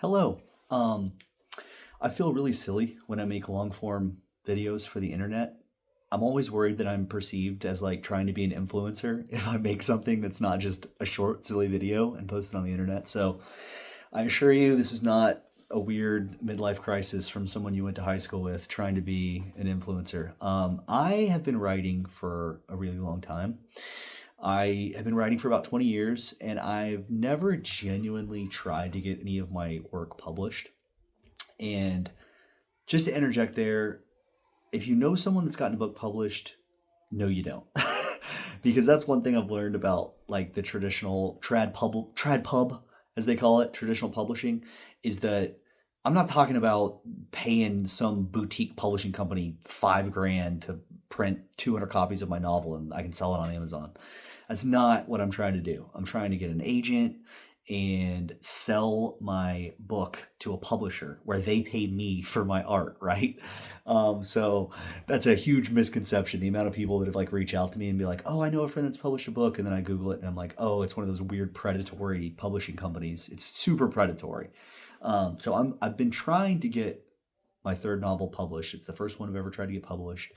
Hello. Um, I feel really silly when I make long form videos for the internet. I'm always worried that I'm perceived as like trying to be an influencer if I make something that's not just a short, silly video and post it on the internet. So I assure you, this is not a weird midlife crisis from someone you went to high school with trying to be an influencer. I have been writing for a really long time. I have been writing for about 20 years and I've never genuinely tried to get any of my work published. And just to interject there, if you know someone that's gotten a book published, no, you don't. Because that's one thing I've learned about like the traditional trad pub, as they call it, traditional publishing, is that I'm not talking about paying some boutique publishing company 5 grand to print 200 copies of my novel and I can sell it on Amazon. That's not what I'm trying to do. I'm trying to get an agent and sell my book to a publisher where they pay me for my art, right? So that's a huge misconception. The amount of people that have like reach out to me and be like, "Oh, I know a friend that's published a book," and then I Google it and I'm like, "Oh, it's one of those weird predatory publishing companies. It's super predatory." I've been trying to get my third novel published. It's the first one I've ever tried to get published,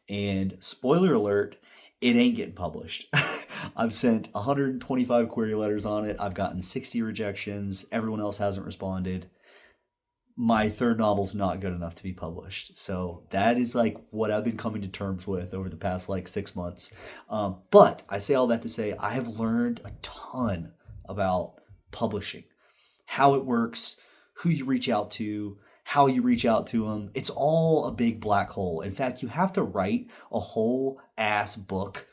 and spoiler alert, it ain't getting published. I've sent 125 query letters on it. I've gotten 60 rejections. Everyone else hasn't responded. My third novel's not good enough to be published. So that is like what I've been coming to terms with over the past like 6 months. But I say all that to say I have learned a ton about publishing, how it works, who you reach out to, how you reach out to them. It's all a big black hole. In fact, you have to write a whole ass book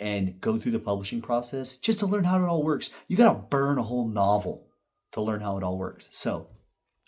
and go through the publishing process just to learn how it all works. You got to burn a whole novel to learn how it all works. So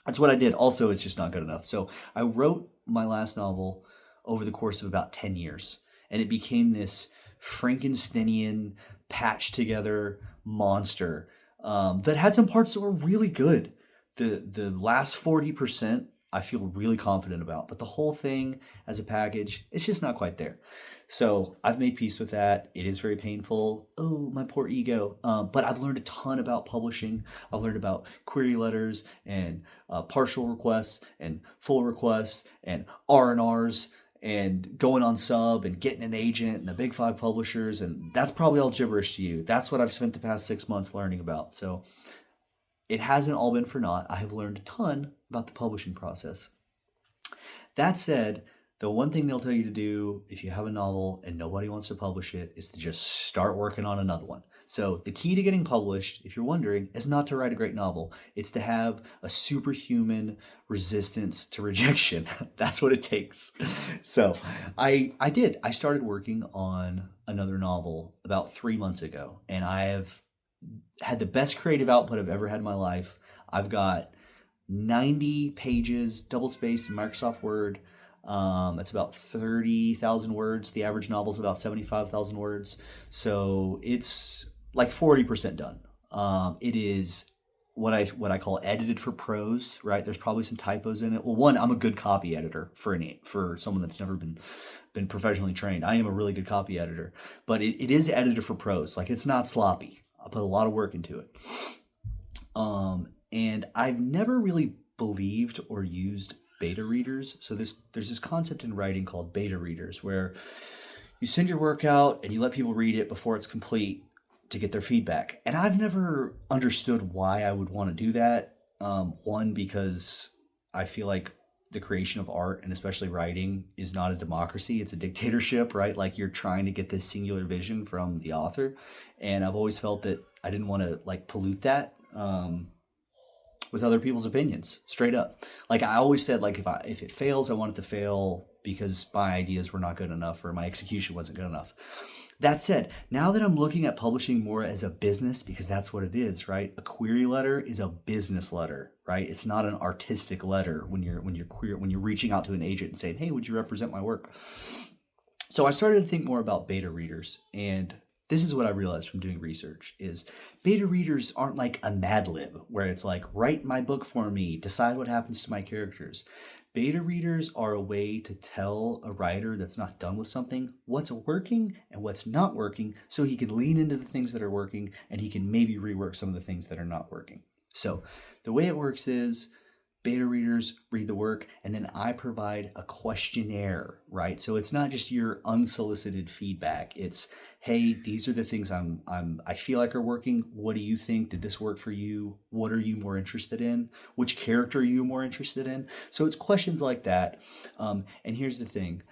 that's what I did. Also, it's just not good enough. So I wrote my last novel over the course of about 10 years, and it became this Frankensteinian, patched together monster that had some parts that were really good. The last 40% I feel really confident about, but the whole thing as a package, it's just not quite there. So I've made peace with that. It is very painful. Oh, my poor ego. But I've learned a ton about publishing. I've learned about query letters and partial requests and full requests and R&Rs and going on sub and getting an agent and the big five publishers. And that's probably all gibberish to you. That's what I've spent the past 6 months learning about. So it hasn't all been for naught. I have learned a ton about the publishing process. That said, the one thing they'll tell you to do if you have a novel and nobody wants to publish it is to just start working on another one. So, the key to getting published, if you're wondering, is not to write a great novel. It's to have a superhuman resistance to rejection. That's what it takes. So, I did. I started working on another novel about 3 months ago, and I have had the best creative output I've ever had in my life. I've got 90 pages, double spaced in Microsoft Word. It's about 30,000 words. The average novel is about 75,000 words. So it's like 40% done. It is what I call edited for prose, right? There's probably some typos in it. Well, one, I'm a good copy editor for someone that's never been professionally trained. I am a really good copy editor, but it is edited for prose. Like it's not sloppy. I put a lot of work into it. And I've never really believed or used beta readers. So there's this concept in writing called beta readers where you send your work out and you let people read it before it's complete to get their feedback. And I've never understood why I would want to do that. One, because I feel like the creation of art and especially writing is not a democracy, it's a dictatorship, right? Like you're trying to get this singular vision from the author. And I've always felt that I didn't want to like pollute that. With other people's opinions, straight up. Like I always said, like if it fails, I want it to fail because my ideas were not good enough or my execution wasn't good enough. That said, now that I'm looking at publishing more as a business, because that's what it is, right? A query letter is a business letter, right? It's not an artistic letter when you're reaching out to an agent and saying, "Hey, would you represent my work?" So I started to think more about beta readers, and this is what I realized from doing research is beta readers aren't like a Mad Lib where it's like, write my book for me, decide what happens to my characters. Beta readers are a way to tell a writer that's not done with something what's working and what's not working so he can lean into the things that are working and he can maybe rework some of the things that are not working. So the way it works is beta readers read the work, and then I provide a questionnaire, right? So it's not just your unsolicited feedback. It's, hey, these are the things I feel like are working. What do you think? Did this work for you? What are you more interested in? Which character are you more interested in? So it's questions like that. And here's the thing.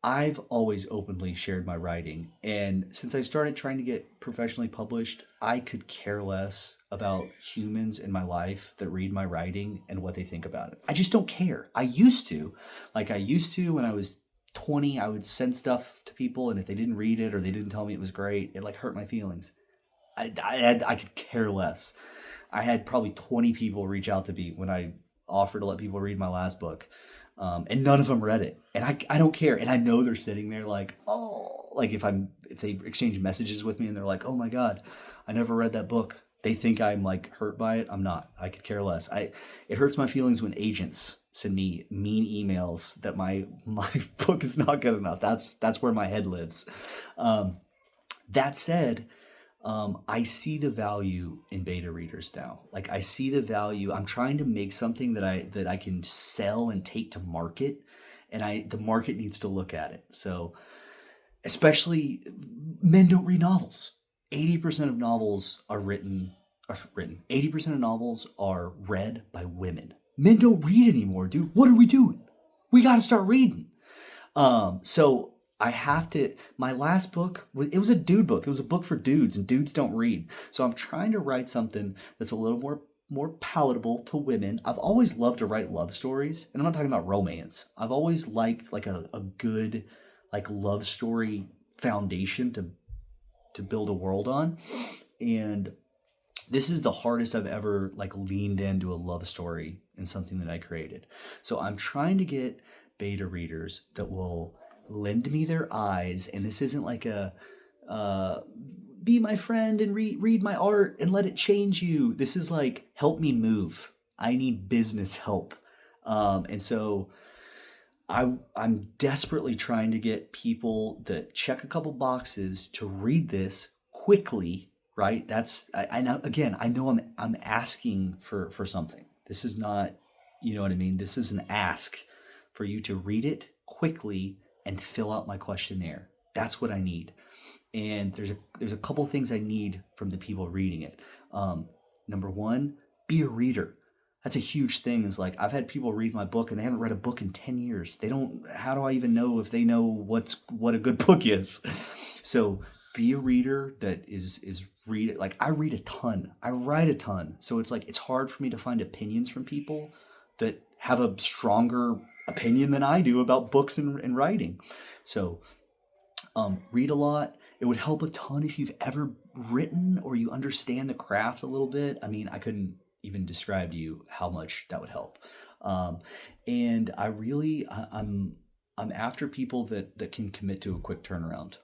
I've always openly shared my writing, and since I started trying to get professionally published, I could care less about humans in my life that read my writing and what they think about it. I just don't care. I used to when I was 20, I would send stuff to people, and if they didn't read it or they didn't tell me it was great, it like hurt my feelings. I could care less. I had probably 20 people reach out to me when I offered to let people read my last book. And none of them read it, and I don't care, and I know they're sitting there like, oh, like if they exchange messages with me and they're like, oh my god, I never read that book. They think I'm like hurt by it. I'm not. I could care less. It hurts my feelings when agents send me mean emails that my book is not good enough. That's where my head lives. That said, I see the value in beta readers now. Like I see the value. I'm trying to make something that I can sell and take to market, and the market needs to look at it. So especially men don't read novels. 80% of novels are written. 80% of novels are read by women. Men don't read anymore, dude. What are we doing? We got to start reading. So I have to. My last book, it was a dude book. It was a book for dudes, and dudes don't read. So I'm trying to write something that's a little more palatable to women. I've always loved to write love stories, and I'm not talking about romance. I've always liked like a good like love story foundation to build a world on, and this is the hardest I've ever like leaned into a love story in something that I created. So I'm trying to get beta readers that will lend me their eyes, and this isn't like a be my friend and read my art and let it change you. This is like help me move. I need business help, and so I'm desperately trying to get people that check a couple boxes to read this quickly. Right? I know. Again, I know I'm asking for something. This is not, you know what I mean. This is an ask for you to read it quickly and fill out my questionnaire. That's what I need. And there's a couple things I need from the people reading it. Number one, be a reader. That's a huge thing. Is like I've had people read my book and they haven't read a book in 10 years. They don't. How do I even know if they know what a good book is? So be a reader that is read it. Like I read a ton. I write a ton. So it's like it's hard for me to find opinions from people that have a stronger opinion than I do about books and writing. So read a lot. It would help a ton if you've ever written or you understand the craft a little bit. I mean, I couldn't even describe to you how much that would help. Um, and I'm after people that can commit to a quick turnaround.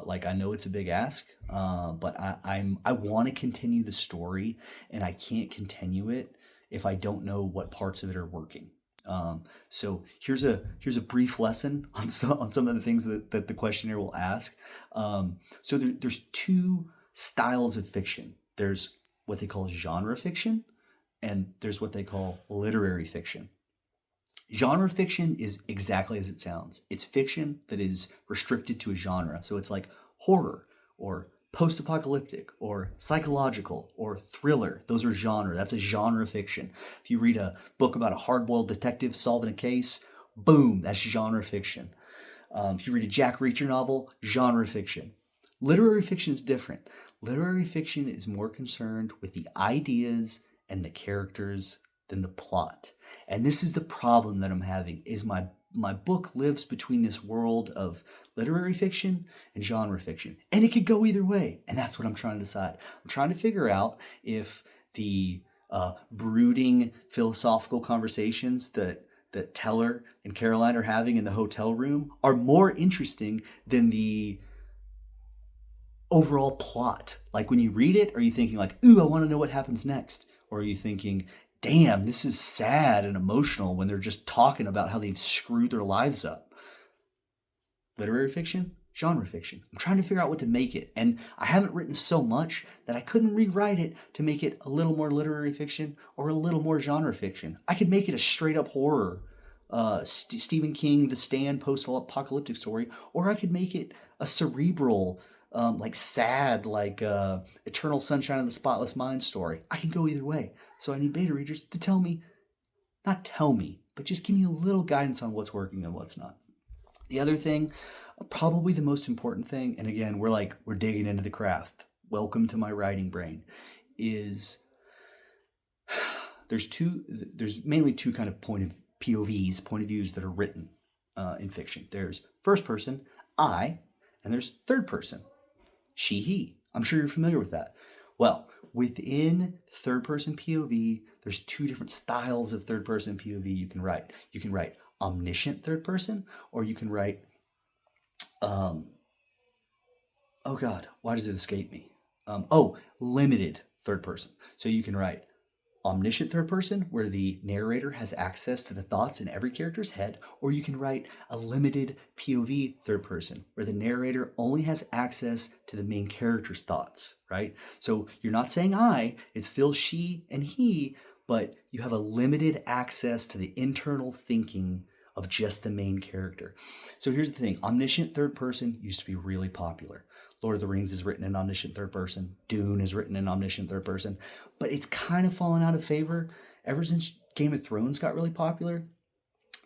Like I know it's a big ask, but I want to continue the story, and I can't continue it if I don't know what parts of it are working. So here's a brief lesson on some of the things that the questionnaire will ask. So there's two styles of fiction. There's what they call genre fiction, and there's what they call literary fiction. Genre fiction is exactly as it sounds. It's fiction that is restricted to a genre. So it's like horror or post-apocalyptic or psychological or thriller. Those are genre. That's a genre fiction. If you read a book about a hard-boiled detective solving a case, boom, that's genre fiction. If you read a Jack Reacher novel, genre fiction. Literary fiction is different. Literary fiction is more concerned with the ideas and the characters than the plot. And this is the problem that I'm having is my book lives between this world of literary fiction and genre fiction. And it could go either way. And that's what I'm trying to decide. I'm trying to figure out if the brooding philosophical conversations that Teller and Caroline are having in the hotel room are more interesting than the overall plot. Like when you read it, are you thinking like, ooh, I want to know what happens next? Or are you thinking, damn, this is sad and emotional when they're just talking about how they've screwed their lives up? Literary fiction, genre fiction. I'm trying to figure out what to make it. And I haven't written so much that I couldn't rewrite it to make it a little more literary fiction or a little more genre fiction. I could make it a straight up horror, Stephen King, The Stand post-apocalyptic story, or I could make it a cerebral, like sad, like Eternal Sunshine of the Spotless Mind story. I can go either way. So I need beta readers to tell me, not tell me, but just give me a little guidance on what's working and what's not. The other thing, probably the most important thing, and again, we're digging into the craft. Welcome to my writing brain. Is there's mainly two kind of point of views that are written in fiction. There's first person, I, and there's third person, she, he. I'm sure you're familiar with that. Well, within third person POV, there's two different styles of third person POV you can write. You can write omniscient third person, or you can write, oh God, why does it escape me? Limited third person. So you can write omniscient third person, where the narrator has access to the thoughts in every character's head, or you can write a limited POV third person, where the narrator only has access to the main character's thoughts, right? So you're not saying I, it's still she and he, but you have a limited access to the internal thinking of just the main character. So here's the thing, omniscient third person used to be really popular. Lord of the Rings is written in omniscient third person. Dune is written in omniscient third person. But it's kind of fallen out of favor ever since Game of Thrones got really popular.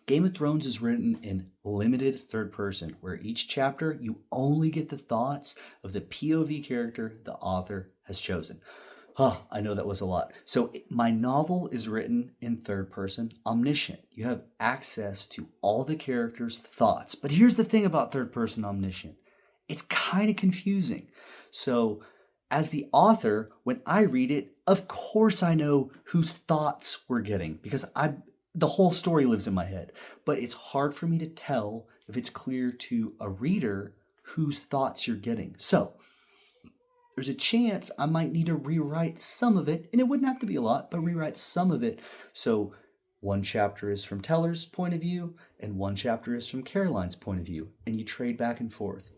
Game of Thrones is written in limited third person, where each chapter you only get the thoughts of the POV character the author has chosen. I know that was a lot. So my novel is written in third person, omniscient. You have access to all the characters' thoughts. But here's the thing about third person omniscient. It's kind of confusing. So as the author, when I read it, of course I know whose thoughts we're getting, because the whole story lives in my head. But it's hard for me to tell if it's clear to a reader whose thoughts you're getting. So there's a chance I might need to rewrite some of it, and it wouldn't have to be a lot, but rewrite some of it. So one chapter is from Teller's point of view, and one chapter is from Caroline's point of view, and you trade back and forth.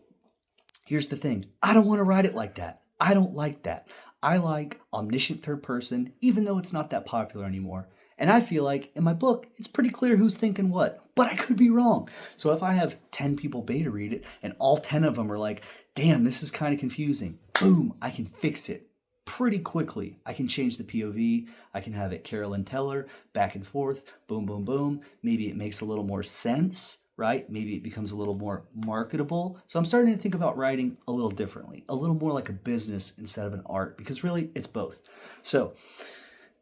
Here's the thing, I don't want to write it like that. I don't like that. I like omniscient third person, even though it's not that popular anymore. And I feel like in my book, it's pretty clear who's thinking what, but I could be wrong. So if I have 10 people beta read it and all 10 of them are like, damn, this is kind of confusing, boom, I can fix it pretty quickly. I can change the POV. I can have it Carolyn Teller, back and forth, boom, boom, boom. Maybe it makes a little more sense, right? Maybe it becomes a little more marketable. So I'm starting to think about writing a little differently, a little more like a business instead of an art, because really it's both. So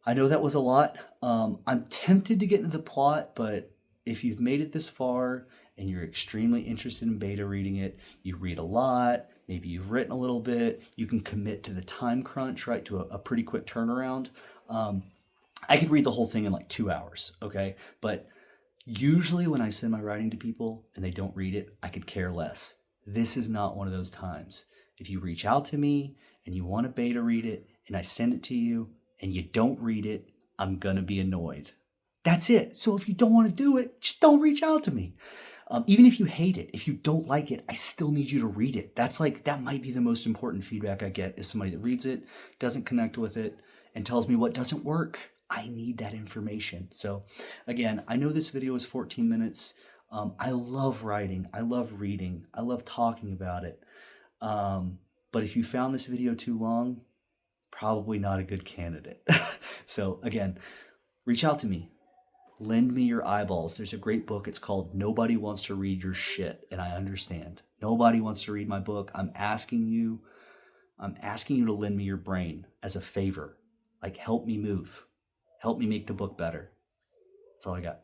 I know that was a lot. I'm tempted to get into the plot, but if you've made it this far and you're extremely interested in beta reading it, you read a lot, maybe you've written a little bit, you can commit to the time crunch, right, to a pretty quick turnaround. I could read the whole thing in like 2 hours, okay? But usually when I send my writing to people and they don't read it, I could care less. This is not one of those times. If you reach out to me and you want to beta read it and I send it to you and you don't read it, I'm going to be annoyed. That's it. So if you don't want to do it, just don't reach out to me. Even if you hate it, if you don't like it, I still need you to read it. That might be the most important feedback I get, is somebody that reads it, doesn't connect with it, and tells me what doesn't work. I need that information. So again, I know this video is 14 minutes. I love writing. I love reading. I love talking about it. But if you found this video too long, probably not a good candidate. So again, reach out to me. Lend me your eyeballs. There's a great book. It's called Nobody Wants to Read Your Shit. And I understand. Nobody wants to read my book. I'm asking you to lend me your brain as a favor. Like, help me move. Help me make the book better. That's all I got.